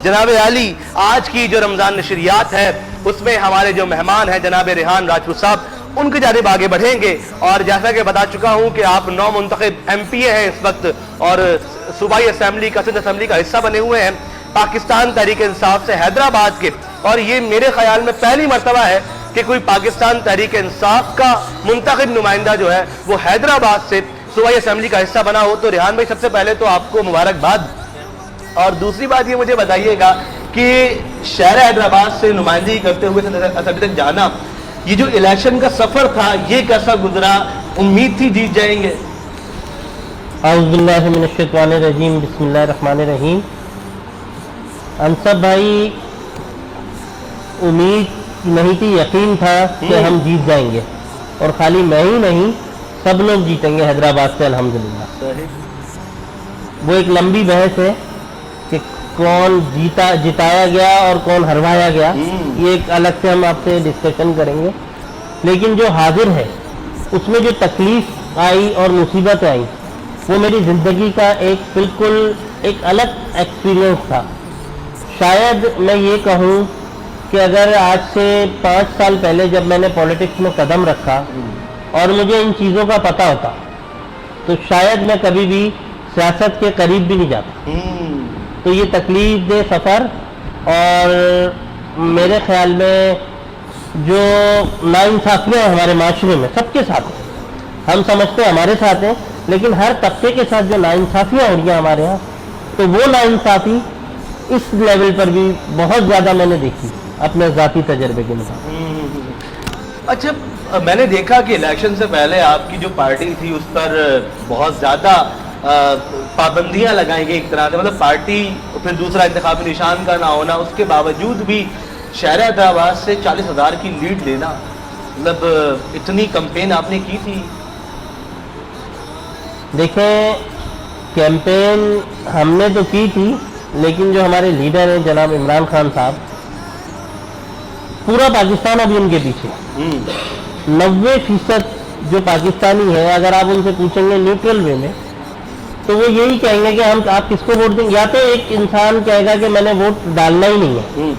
جناب عالی آج کی جو رمضان نشریات ہے اس میں ہمارے جو مہمان ہیں جناب ریحان راجپوت صاحب ان کی جانب آگے بڑھیں گے، اور جیسا کہ بتا چکا ہوں کہ آپ نو منتخب ایم پی اے ہیں اس وقت اور صوبائی اسمبلی کا سندھ اسمبلی کا حصہ بنے ہوئے ہیں پاکستان تحریک انصاف سے حیدرآباد کے، اور یہ میرے خیال میں پہلی مرتبہ ہے کہ کوئی پاکستان تحریک انصاف کا منتخب نمائندہ جو ہے وہ حیدرآباد سے صوبائی اسمبلی کا حصہ بنا ہو۔ تو ریحان بھائی سب سے پہلے تو آپ کو مبارکباد، اور دوسری بات یہ مجھے بتائیے گا کہ شہر حیدرآباد سے نمائندگی کرتے ہوئے اسمبلی تک جانا، یہ جو الیکشن کا سفر تھا یہ کیسا گزرا؟ امید تھی جیت جائیں گے؟ اعوذ باللہ من الشیطان الرجیم، بسم اللہ الرحمن الرحیم۔ انصب بھائی، امید نہیں تھی، یقین تھا کہ ہم جیت جائیں گے، اور خالی میں ہی نہیں سب لوگ جیتیں گے حیدرآباد سے الحمدللہ۔ وہ ایک لمبی بحث ہے کہ کون جتایا گیا اور کون ہروایا گیا، یہ ایک الگ سے ہم آپ سے ڈسکشن کریں گے، لیکن جو حاضر ہے اس میں جو تکلیف آئی اور مصیبت آئی وہ میری زندگی کا ایک بالکل ایک الگ ایکسپیرینس تھا۔ شاید میں یہ کہوں کہ اگر آج سے 5 سال پہلے جب میں نے پولیٹکس میں قدم رکھا اور مجھے ان چیزوں کا پتہ ہوتا تو شاید میں کبھی بھی سیاست کے قریب بھی نہیں جاتا۔ تو یہ تکلیف دہ سفر، اور میرے خیال میں جو ناانصافیاں ہیں ہمارے معاشرے میں سب کے ساتھ ہیں، ہم سمجھتے ہیں ہمارے ساتھ ہیں، لیکن ہر طبقے کے ساتھ جو ناانصافیاں ہو رہی ہیں ہمارے ہاں، تو وہ ناانصافی اس لیول پر بھی بہت زیادہ میں نے دیکھی اپنے ذاتی تجربے کے مطابق۔ اچھا، میں نے دیکھا کہ الیکشن سے پہلے آپ کی جو پارٹی تھی اس پر بہت زیادہ پابندیاں لگائی گئی ایک طرح سے، مطلب پارٹی پھر دوسرا انتخابی نشان کا نہ ہونا، اس کے باوجود بھی شہر حیدرآباد سے 40,000 کی لیڈ لینا، مطلب اتنی کمپین آپ نے کی تھی؟ دیکھیں، کیمپین ہم نے تو کی تھی، لیکن جو ہمارے لیڈر ہیں جناب عمران خان صاحب، پورا پاکستان ابھی ان کے پیچھے، 90% جو پاکستانی ہے اگر آپ ان سے پوچھیں گے نیوٹرل وے میں تو وہ یہی کہیں گے کہ آپ کس کو ووٹ دیں گے۔ یا تو ایک انسان کہے گا کہ میں نے ووٹ ڈالنا ہی نہیں ہے،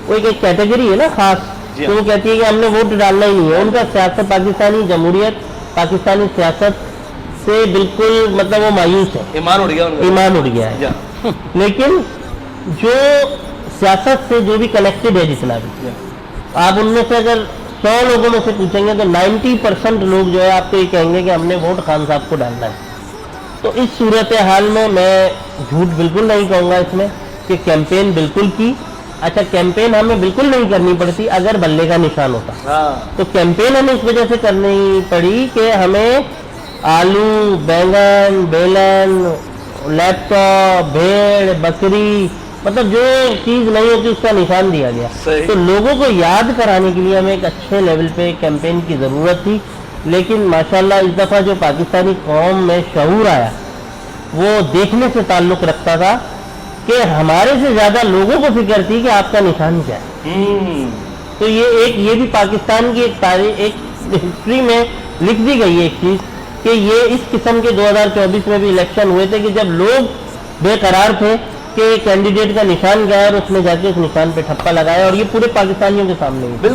وہ ایک کیٹیگری ہے نا خاص، تو وہ کہتی ہے کہ ہم نے ووٹ ڈالنا ہی نہیں ہے۔ ان کا سیاست، پاکستانی جمہوریت، پاکستانی سیاست سے بالکل مطلب وہ مایوس ہے، ایمان اڑ گیا ہے۔ لیکن جو سیاست سے جو بھی کنیکٹڈ ہے جتنا بھی، آپ ان میں سے اگر 100 لوگوں میں سے پوچھیں گے تو 90% لوگ جو ہے آپ کو یہ کہیں گے کہ ہم نے ووٹ خان صاحب کو ڈالنا ہے۔ تو اس صورتحال میں جھوٹ بالکل نہیں کہوں گا اس میں کہ کیمپین بالکل کی۔ اچھا، کیمپین ہمیں بالکل نہیں کرنی پڑتی اگر بلے کا نشان ہوتا، تو کیمپین ہمیں اس وجہ سے کرنی پڑی کہ ہمیں آلو، بیگن، بیلن، لیپ ٹاپ، بھیڑ، بکری، مطلب جو چیز نہیں ہوتی اس کا نشان دیا گیا۔ تو لوگوں کو یاد کرانے کے لیے ہمیں ایک اچھے لیول پہ کیمپین کی ضرورت تھی، لیکن ماشاءاللہ اس دفعہ جو پاکستانی قوم میں شعور آیا وہ دیکھنے سے تعلق رکھتا تھا کہ ہمارے سے زیادہ لوگوں کو فکر تھی کہ آپ کا نشان کیا ہے۔ تو یہ بھی پاکستان کی ایک تاریخ، ایک ہسٹری میں لکھ دی گئی ہے ایک چیز کہ یہ اس قسم کے 2024 میں بھی الیکشن ہوئے تھے کہ جب لوگ بے قرار تھے کہ کینڈیڈیٹ کا نشان کیا ہے، اور اس نے جا کے اس نشان پہ ٹھپا لگایا، اور یہ پورے پاکستانیوں کے سامنے